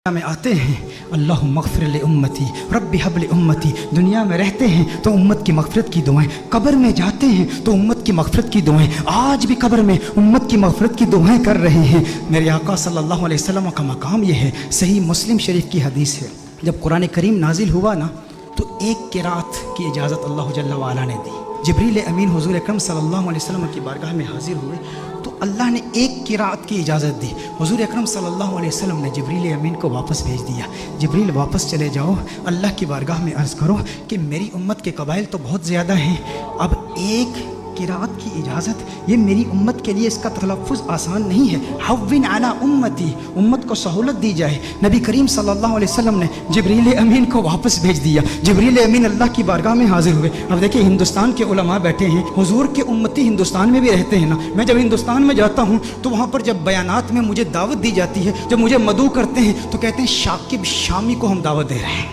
میں آتے ہیں اللہم اغفر لامتی رب حب لامتی، دنیا میں رہتے ہیں تو امت کی مغفرت کی دعائیں، قبر میں جاتے ہیں تو امت کی مغفرت کی دعائیں، آج بھی قبر میں امت کی مغفرت کی دعائیں کر رہے ہیں۔ میرے آقا صلی اللہ علیہ وسلم کا مقام یہ ہے۔ صحیح مسلم شریف کی حدیث ہے، جب قرآن کریم نازل ہوا نا تو ایک قرات کی اجازت اللہ جل وعلا نے دی۔ جبریل امین حضور اکرم صلی اللہ علیہ وسلم کی بارگاہ میں حاضر ہوئے تو اللہ نے ایک قرات کی اجازت دی۔ حضور اکرم صلی اللہ علیہ وسلم نے جبریل امین کو واپس بھیج دیا، جبریل واپس چلے جاؤ، اللہ کی بارگاہ میں عرض کرو کہ میری امت کے قبائل تو بہت زیادہ ہیں، اب ایک قرات کی اجازت، یہ میری امت کے لیے اس کا تلفظ آسان نہیں ہے۔ حوّن علی امتی، امت کو سہولت دی جائے۔ نبی کریم صلی اللہ علیہ وسلم نے جبریل امین کو واپس بھیج دیا، جبریل امین اللہ کی بارگاہ میں حاضر ہوئے۔ اب دیکھیں ہندوستان کے علماء بیٹھے ہیں، حضور کے امتی ہندوستان میں بھی رہتے ہیں نا، میں جب ہندوستان میں جاتا ہوں تو وہاں پر جب بیانات میں مجھے دعوت دی جاتی ہے، جب مجھے مدعو کرتے ہیں تو کہتے ہیں شاکب شامی کو ہم دعوت دے رہے ہیں۔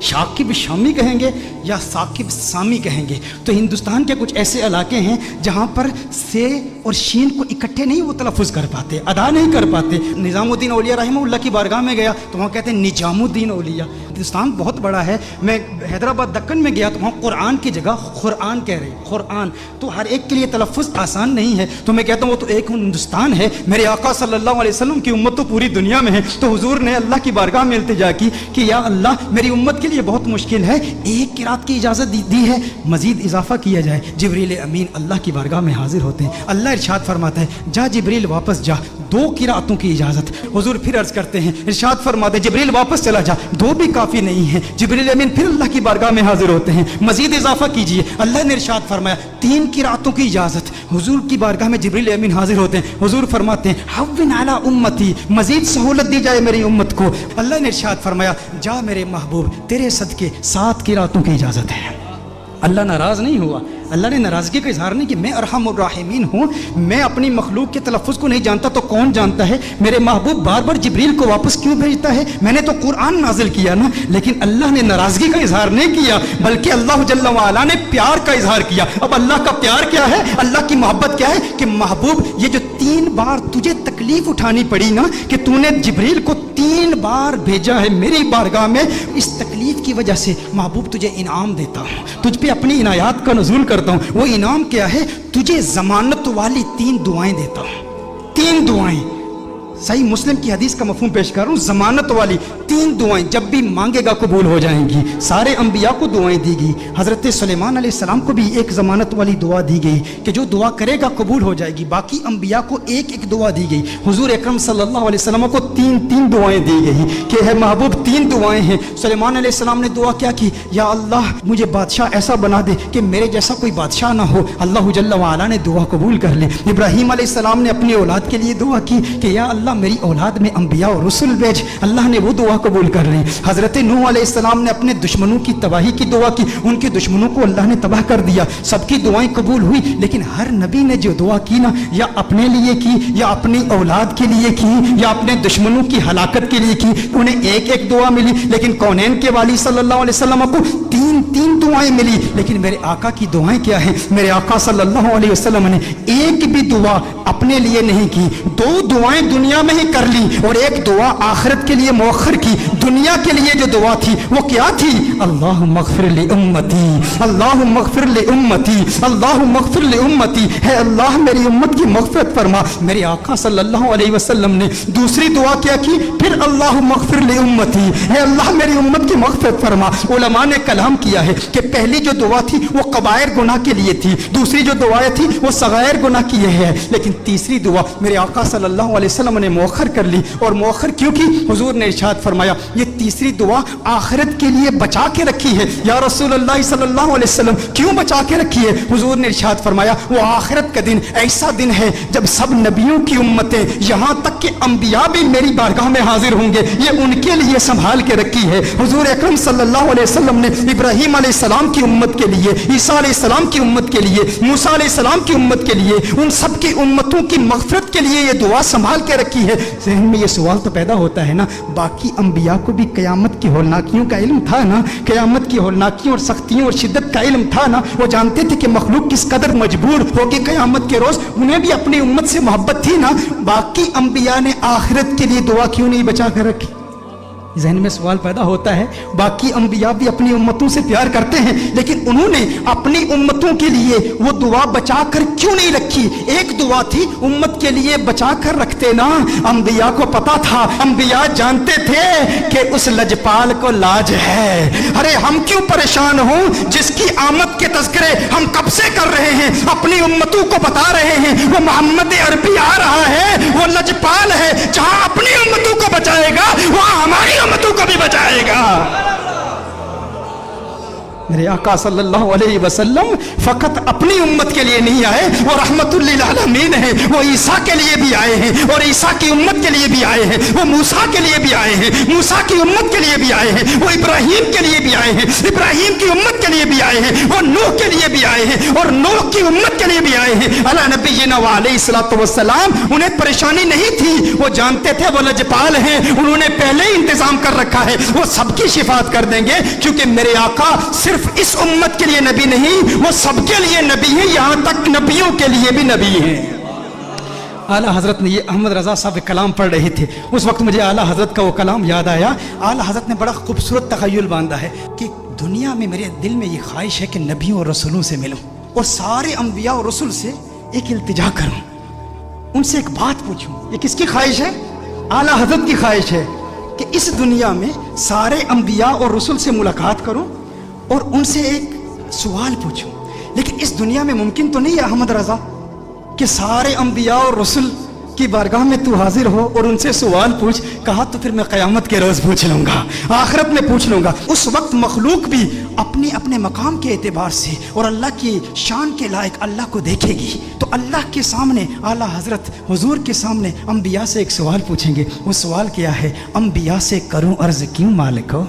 شاکب شامی کہیں گے یا ثاقب سامی کہیں گے؟ تو ہندوستان کے کچھ ایسے علاقے ہیں جہاں پر سے اور شین کو اکٹھے نہیں وہ تلفظ کر پاتے، ادا نہیں کر پاتے۔ نظام الدین اولیاء رحمہ اللہ کی بارگاہ میں گیا تو وہاں کہتے ہیں نجام الدین اولیاء۔ ہندوستان بہت بڑا ہے، میں حیدرآباد دکن میں گیا تو وہاں قرآن کی جگہ قرآن کہہ رہے ہیں، قرآن۔ تو ہر ایک کے لیے تلفظ آسان نہیں ہے، تو میں کہتا ہوں وہ تو ایک ہندوستان ہے، میرے آقا صلی اللہ علیہ وسلم کی امت تو پوری دنیا میں ہے۔ تو حضور نے اللہ کی بارگاہ میں التجا کی کہ یا اللہ میری امت کے لیے بہت مشکل ہے، ایک قرات کی اجازت دی ہے، مزید اضافہ کیا جائے۔ جبریل امین اللہ کی بارگاہ میں حاضر ہوتے ہیں، اللہ ارشاد فرماتا ہے جا جبریل واپس جا، دو قراتوں کی اجازت۔ حضور پھر عرض کرتے ہیں، ارشاد فرماتے ہیں جبریل واپس چلا جا، دو بھی کافی نہیں ہے۔ جبریل امین پھر اللہ کی بارگاہ میں حاضر ہوتے ہیں، مزید اضافہ کیجئے۔ اللہ نے ارشاد فرمایا تین قراتوں کی اجازت۔ حضور کی بارگاہ میں جبریل امین حاضر ہوتے ہیں، حضور فرماتے ہیں حوّن علی امتی، مزید سہولت دی جائے میری امت کو۔ اللہ نے ارشاد فرمایا جا میرے محبوب تیرے صدقے 7 قراتوں کی اجازت ہے۔ اللہ ناراض نہیں ہوا، اللہ نے ناراضگی کا اظہار نہیں کہ میں ارحم الراحمین ہوں، میں اپنی مخلوق کے تلفظ کو نہیں جانتا تو کون جانتا ہے؟ میرے محبوب بار بار جبریل کو واپس کیوں بھیجتا ہے؟ میں نے تو قرآن نازل کیا نا۔ لیکن اللہ نے ناراضگی کا اظہار نہیں کیا، بلکہ اللہ جل وعلا نے پیار کا اظہار کیا۔ اب اللہ کا پیار کیا ہے، اللہ کی محبت کیا ہے کہ محبوب یہ جو 3 بار تجھے تکلیف اٹھانی پڑی نا کہ تو نے جبریل کو 3 بار بھیجا ہے میری بارگاہ میں، اس تکلیف کی وجہ سے محبوب تجھے انعام دیتا ہوں، تجھ پہ اپنی عنایات کا نزول کرتا ہوں۔ وہ انعام کیا ہے؟ تجھے ضمانت والی 3 دعائیں دیتا ہوں، 3 دعائیں۔ صحیح مسلم کی حدیث کا مفہوم پیش کر رہا ہوں، ضمانت والی 3 دعائیں، جب بھی مانگے گا قبول ہو جائیں گی۔ سارے انبیاء کو دعائیں دی گئی، حضرت سلیمان علیہ السلام کو بھی ایک ضمانت والی دعا دی گئی کہ جو دعا کرے گا قبول ہو جائے گی۔ باقی انبیاء کو ایک ایک دعا دی گئی، حضور اکرم صلی اللہ علیہ وسلم کو 3 دعائیں دی گئی کہ ہے محبوب 3 دعائیں ہیں۔ سلیمان علیہ السلام نے دعا کیا کی؟ یا اللہ مجھے بادشاہ ایسا بنا دے کہ میرے جیسا کوئی بادشاہ نہ ہو۔ اللہ جل وعلا نے دعا قبول کر لی۔ ابراہیم علیہ السلام نے اپنی اولاد کے لیے دعا کی کہ یا اللہ میری اولاد میں انبیاء اور رسول بھیج، اللہ نے وہ دعا قبول کر لی۔ حضرت نوح علیہ السلام نے اپنے دشمنوں کی تباہی کی دعا کی، ان کے دشمنوں کو اللہ نے تباہ کر دیا، سب کی دعائیں قبول ہوئی۔ لیکن ہر نبی نے جو دعا کی نا، یا اپنے لیے کی، یا اپنی اولاد کے لیے کی، یا اپنے دشمنوں کی ہلاکت کے لیے کی، انہیں ایک ایک دعا ملی۔ لیکن کونین کے والی صلی اللہ علیہ وسلم کو 3 دعائیں ملی۔ لیکن میرے آقا کی دعائیں کیا ہیں؟ میرے آقا صلی اللہ علیہ وسلم نے ایک بھی دعا اپنے لیے نہیں کی، 2 دعائیں دنیا میں ہی کر لی اور ایک دعا آخرت کے لیے مؤخر کی۔ دنیا کے لیے جو دعا تھی وہ کیا تھی؟ اللہم اغفر لامتی، اللہم اغفر لامتی، اللہم اغفر لامتی، ہے اللہ میری امت کی مغفرت فرما۔ میرے آقا صلی اللہ علیہ وسلم نے دوسری دعا کیا کی؟ پھر اللہم اغفر لامتی، ہے اللہ میری امت کی مغفرت فرما۔ علماء نے کلام کیا ہے کہ پہلی جو دعا تھی وہ کبائر گناہ کے لیے تھی، دوسری جو دعائیں تھی وہ صغائر گناہ کی ہے، لیکن تیسری دعا میرے آقا صلی اللہ علیہ وسلم نے مؤخر کر لی۔ اور مؤخر کیوں کی؟ حضور نے ارشاد فرمایا یہ تیسری دعا آخرت کے لیے بچا کے رکھی ہے۔ یا رسول اللہ صلی اللہ علیہ وسلم کیوں بچا کے رکھی ہے؟ حضور نے ارشاد فرمایا وہ آخرت کا دن ایسا دن ہے جب سب نبیوں کی امتیں، یہاں تک کہ انبیاء بھی میری بارگاہ میں حاضر ہوں گے، یہ ان کے لیے سنبھال کے رکھی ہے۔ حضور اکرم صلی اللہ علیہ وسلم نے ابراہیم علیہ السلام کی امت کے لیے، عیسیٰ علیہ السلام کی امت کے لیے، موسیٰ علیہ السلام کی امت کے لیے، ان سب کی امتوں کی مغفرت کے لیے یہ دعا سنبھال کے رکھی ہے۔ ذہن میں یہ سوال تو پیدا ہوتا ہے نا، باقی انبیاء کو بھی قیامت کی ہولناکیوں کا علم تھا نا، قیامت کی ہولناکیوں اور سختیوں اور شدت کا علم تھا نا، وہ جانتے تھے کہ مخلوق کس قدر مجبور ہو کہ قیامت کے روز انہیں بھی اپنی امت سے محبت تھی نا۔ باقی انبیاء نے آخرت کے لیے دعا کیوں نہیں بچا کر رکھی؟ ذہن میں سوال پیدا ہوتا ہے، باقی انبیاء بھی اپنی امتوں سے پیار کرتے ہیں، لیکن انہوں نے اپنی امتوں کے لیے وہ دعا بچا کر کیوں نہیں رکھی؟ ایک دعا تھی امت کے لیے بچا کر رکھتے نا۔ انبیاء کو پتا تھا، انبیاء جانتے تھے کہ اس لجپال کو لاج ہے۔ ارے ہم کیوں پریشان ہوں جس کی آمد کے تذکرے ہم کب سے کر رہے ہیں، اپنی امتوں کو بتا رہے ہیں وہ محمد عربی آ رہا ہے، وہ لجپال ہے، جہاں اپنی امتوں کو بچائے گا وہاں ہماری امتوں کو بھی بچائے گا۔ میرے آقا صلی اللہ علیہ وسلم فقط اپنی امت کے لیے نہیں آئے، وہ رحمت للعالمین ہیں، وہ عیسیٰ کے لیے بھی آئے ہیں اور عیسیٰ کی امت کے لیے بھی آئے ہیں، وہ موسیٰ کے لیے بھی آئے ہیں، موسیٰ کی امت کے لیے بھی آئے ہیں، وہ ابراہیم کے لیے بھی آئے ہیں، ابراہیم کی امت کے لیے بھی آئے ہیں، وہ نوح کے لیے بھی آئے ہیں اور نوح کی امت کے لیے بھی آئے ہیں۔ علی نبینا علیہ الصلوۃ والسلام، انہیں پریشانی نہیں تھی، وہ جانتے تھے وہ لجپال ہیں، انہوں نے پہلے ہی انتظام کر رکھا ہے، وہ سب کی شفاعت کر دیں گے، کیونکہ میرے آقا صرف اس امت کے لیے نبی نہیں، وہ سب کے لیے نبی ہیں، یہاں تک نبیوں کے لیے بھی نبی ہیں۔ اعلیٰ حضرت نے یہ احمد رضا صاحب کلام پڑھ رہے تھے، اس وقت مجھے اعلیٰ حضرت کا وہ کلام یاد آیا۔ اعلیٰ حضرت نے بڑا خوبصورت تخیل باندھا ہے کہ دنیا میں میرے دل میں یہ خواہش ہے کہ نبیوں اور رسولوں سے ملوں اور سارے انبیاء اور رسول سے ایک التجا کروں، ان سے ایک بات پوچھوں۔ یہ کس کی خواہش ہے؟ اعلیٰ حضرت کی خواہش ہے کہ اس دنیا میں سارے انبیاء اور رسول سے ملاقات کروں اور ان سے ایک سوال پوچھوں۔ لیکن اس دنیا میں ممکن تو نہیں ہے احمد رضا کہ سارے انبیاء اور رسول کی بارگاہ میں تو حاضر ہو اور ان سے سوال پوچھ۔ کہا تو پھر میں قیامت کے روز پوچھ لوں گا، آخرت میں پوچھ لوں گا۔ اس وقت مخلوق بھی اپنے اپنے مقام کے اعتبار سے اور اللہ کی شان کے لائق اللہ کو دیکھے گی، تو اللہ کے سامنے اعلیٰ حضرت حضور کے سامنے انبیاء سے ایک سوال پوچھیں گے۔ وہ سوال کیا ہے؟ انبیاء سے کروں عرض کیوں مالک ہو؟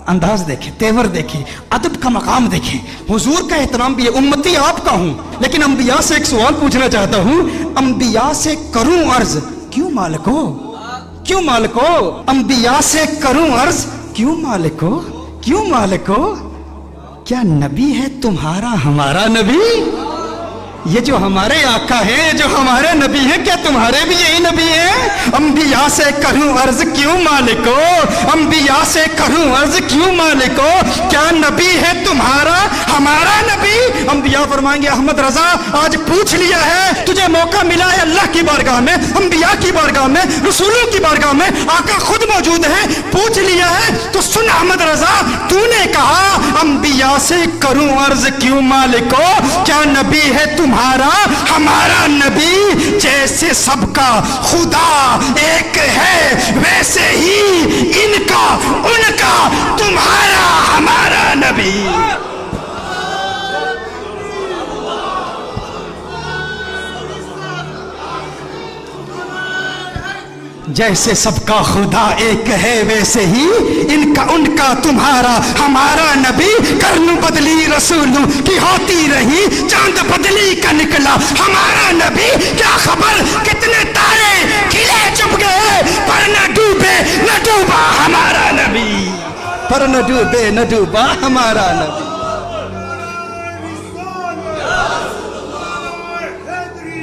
انداز دیکھیں، تیور دیکھیں، ادب کا مقام دیکھیں، حضور کا احترام بھی ہے، امتی آپ کا ہوں، لیکن انبیاء سے ایک سوال پوچھنا چاہتا ہوں، انبیاء سے کروں عرض کیوں مالک ہو؟ کیوں مالک ہو؟ انبیاء سے کروں عرض کیوں مالک ہو؟ کیوں مالک ہو؟ کیا نبی ہے تمہارا ہمارا نبی؟ یہ جو ہمارے آقا ہیں، جو ہمارے نبی ہیں، کیا تمہارے بھی یہی نبی ہیں؟ انبیاء سے کروں عرض کیوں مالک ہو؟ انبیاء سے کروں عرض کیوں مالک ہو؟ کیا نبی ہے تمہارا ہمارا نبی؟ انبیاء فرمائیں گے احمد رضا آج پوچھ لیا ہے، تجھے موقع ملا ہے اللہ کی بارگاہ میں، انبیاء کی بارگاہ میں، رسولوں کی بارگاہ میں، آقا خود موجود ہے، پوچھ لیا ہے تو سن احمد رضا، تو نے کہا انبیاء سے کروں عرض کیوں مالک ہو؟ کیا نبی ہے تمہارا ہمارا نبی؟ جیسے سب کا خدا ایک ہے ویسے ہی ان کا ان کا تمہارا ہمارا نبی۔ جیسے سب کا خدا ایک ہے ویسے ہی ان کا ان کا تمہارا ہمارا نبی۔ کرن بدلی رسولوں کی ہوتی رہی، چاند بدلی کا نکلا ہمارا نبی۔ کیا خبر کتنے تارے کھلے چپ گئے، پر نہ ڈوبے نہ ڈوبا ہمارا نبی، پر نہ ڈوبے نہ ڈوبا ہمارا نبی۔